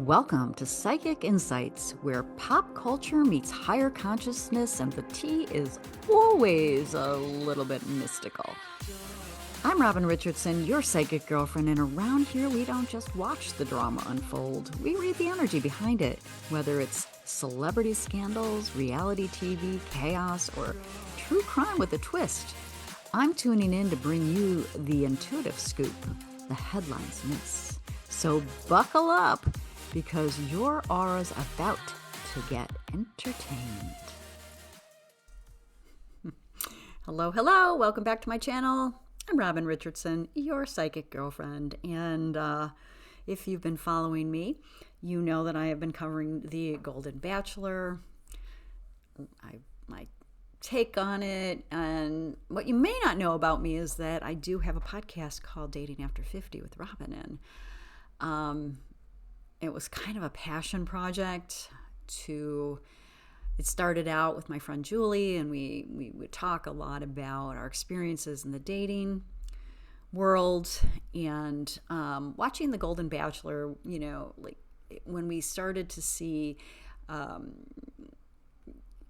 Welcome to Psychic Insights, where pop culture meets higher consciousness and the tea is always a little bit mystical. I'm Robin Richardson, your psychic girlfriend, and around here we don't just watch the drama unfold. We read the energy behind it, whether it's celebrity scandals, reality TV, chaos, or true crime with a twist. I'm tuning in to bring you the intuitive scoop the headlines miss. So buckle up, because your aura's about to get entertained. Hello. Welcome back to my channel. I'm Robin Richardson, your psychic girlfriend. And if you've been following me, you know that I have been covering the Golden Bachelor, my take on it. And what you may not know about me is that I do have a podcast called Dating After 50 with Robin. And it was kind of a passion project. It started out with my friend Julie, and we would talk a lot about our experiences in the dating world and watching the Golden Bachelor. You know, like when we started to see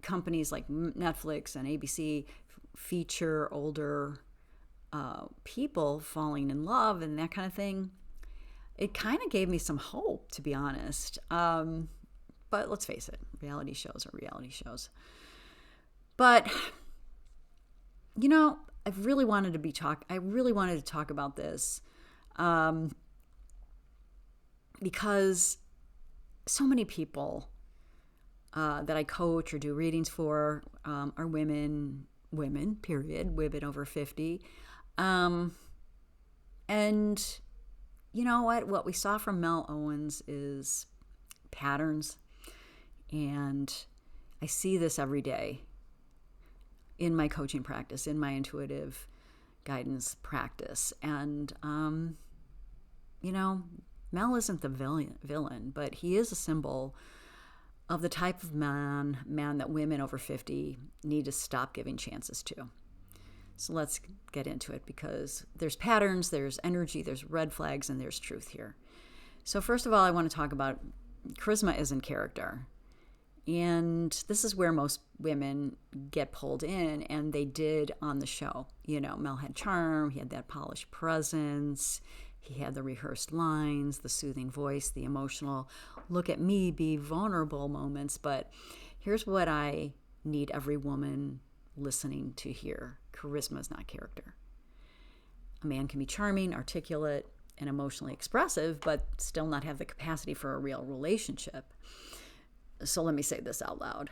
companies like Netflix and ABC feature older people falling in love and that kind of thing, it kind of gave me some hope, to be honest. But let's face it, reality shows are reality shows. But, you know, I really wanted to talk about this because so many people that I coach or do readings for are women, period, women over 50. And you know what we saw from Mel Owens is patterns. And I see this every day in my coaching practice, in my intuitive guidance practice. And, you know, Mel isn't the villain, but he is a symbol of the type of man that women over 50 need to stop giving chances to. So let's get into it, because there's patterns, there's energy, there's red flags, and there's truth here. So first of all, I want to talk about charisma isn't character. And this is where most women get pulled in, and they did on the show. You know, Mel had charm, he had that polished presence, he had the rehearsed lines, the soothing voice, the emotional, look at me, be vulnerable moments. But here's what I need every woman listening to hear. Charisma is not character. A man can be charming, articulate, and emotionally expressive, but still not have the capacity for a real relationship. So let me say this out loud.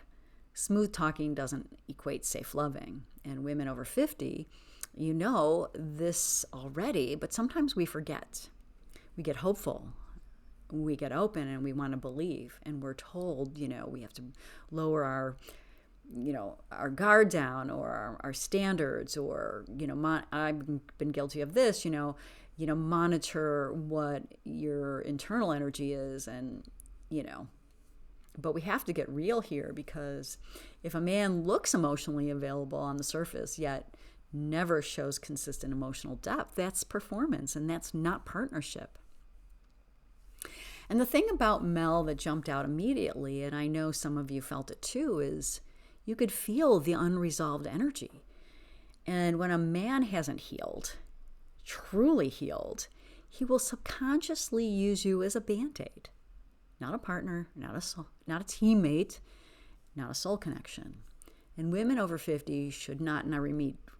Smooth talking doesn't equate safe loving. And women over 50, you know this already, but sometimes we forget. We get hopeful. We get open and we want to believe. And we're told, you know, we have to lower our guard down, or our standards, or, you know, I've been guilty of this, monitor what your internal energy is. And, you know, but we have to get real here, because if a man looks emotionally available on the surface, yet never shows consistent emotional depth, that's performance, and that's not partnership. And the thing about Mel that jumped out immediately, and I know some of you felt it too, is you could feel the unresolved energy. And when a man hasn't healed, truly healed, he will subconsciously use you as a Band-Aid. Not a partner, not a teammate, not a soul connection. And women over 50 should not, and I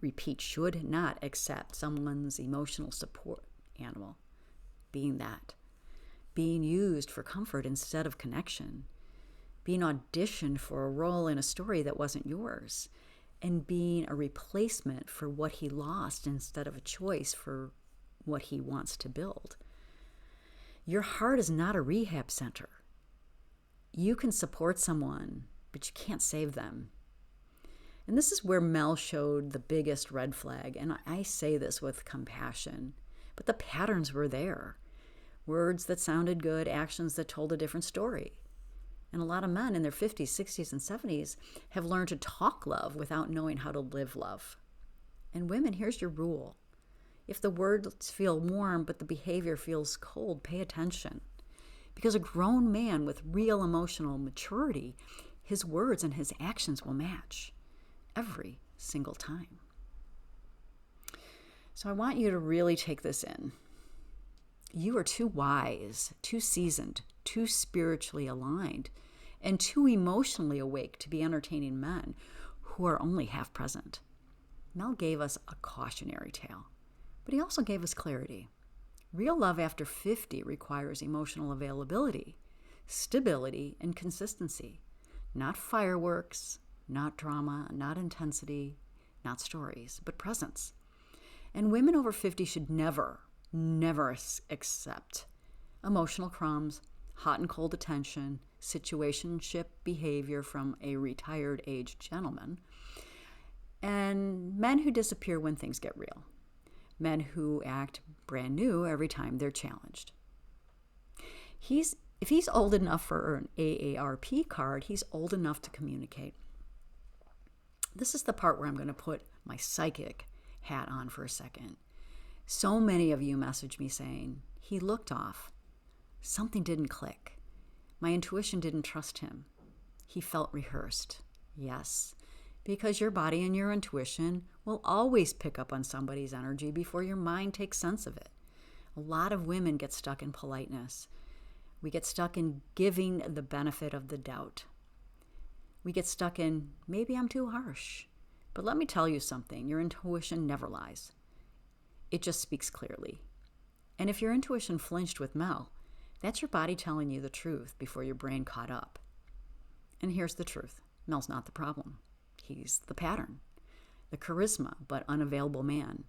repeat, should not accept someone's emotional support animal being used for comfort instead of connection, being auditioned for a role in a story that wasn't yours, and being a replacement for what he lost instead of a choice for what he wants to build. Your heart is not a rehab center. You can support someone, but you can't save them. And this is where Mel showed the biggest red flag. And I say this with compassion, but the patterns were there. Words that sounded good, actions that told a different story. And a lot of men in their 50s, 60s, and 70s have learned to talk love without knowing how to live love. And women, here's your rule. If the words feel warm but the behavior feels cold, pay attention. Because a grown man with real emotional maturity, his words and his actions will match every single time. So I want you to really take this in. You are too wise, too seasoned, too spiritually aligned, and too emotionally awake to be entertaining men who are only half present. Mel gave us a cautionary tale, but he also gave us clarity. Real love after 50 requires emotional availability, stability, and consistency. Not fireworks, not drama, not intensity, not stories, but presence. And women over 50 should never accept emotional crumbs, hot and cold attention, situationship behavior from a retired aged gentleman, and men who disappear when things get real. Men who act brand new every time they're challenged. If he's old enough for an AARP card, he's old enough to communicate. This is the part where I'm going to put my psychic hat on for a second. So many of you message me saying, he looked off. Something didn't click. My intuition didn't trust him. He felt rehearsed. Yes, because your body and your intuition will always pick up on somebody's energy before your mind takes sense of it. A lot of women get stuck in politeness. We get stuck in giving the benefit of the doubt. We get stuck in, maybe I'm too harsh. But let me tell you something, your intuition never lies. It just speaks clearly. And if your intuition flinched with Mel, that's your body telling you the truth before your brain caught up. And here's the truth. Mel's not the problem. He's the pattern. The charisma but unavailable man.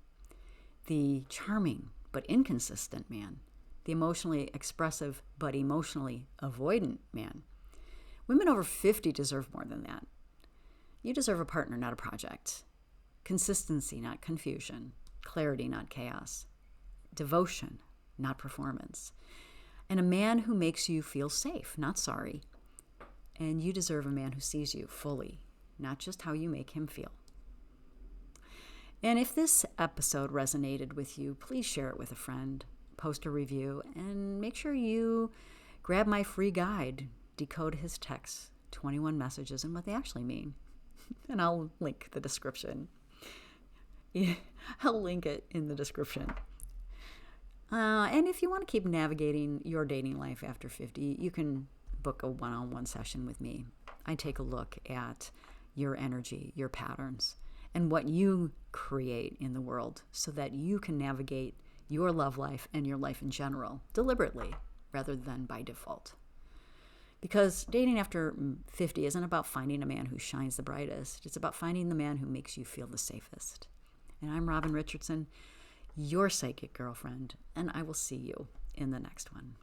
The charming but inconsistent man. The emotionally expressive but emotionally avoidant man. Women over 50 deserve more than that. You deserve a partner, not a project. Consistency, not confusion. Clarity, not chaos. Devotion, not performance. And a man who makes you feel safe, not sorry. And you deserve a man who sees you fully, not just how you make him feel. And if this episode resonated with you, please share it with a friend, post a review, and make sure you grab my free guide, Decode His Texts, 21 Messages and What They Actually Mean. And I'll link the description. I'll link it in the description. And if you want to keep navigating your dating life after 50, you can book a one-on-one session with me. I take a look at your energy, your patterns, and what you create in the world so that you can navigate your love life and your life in general deliberately rather than by default. Because dating after 50 isn't about finding a man who shines the brightest. It's about finding the man who makes you feel the safest. And I'm Robin Richardson, your psychic girlfriend, and I will see you in the next one.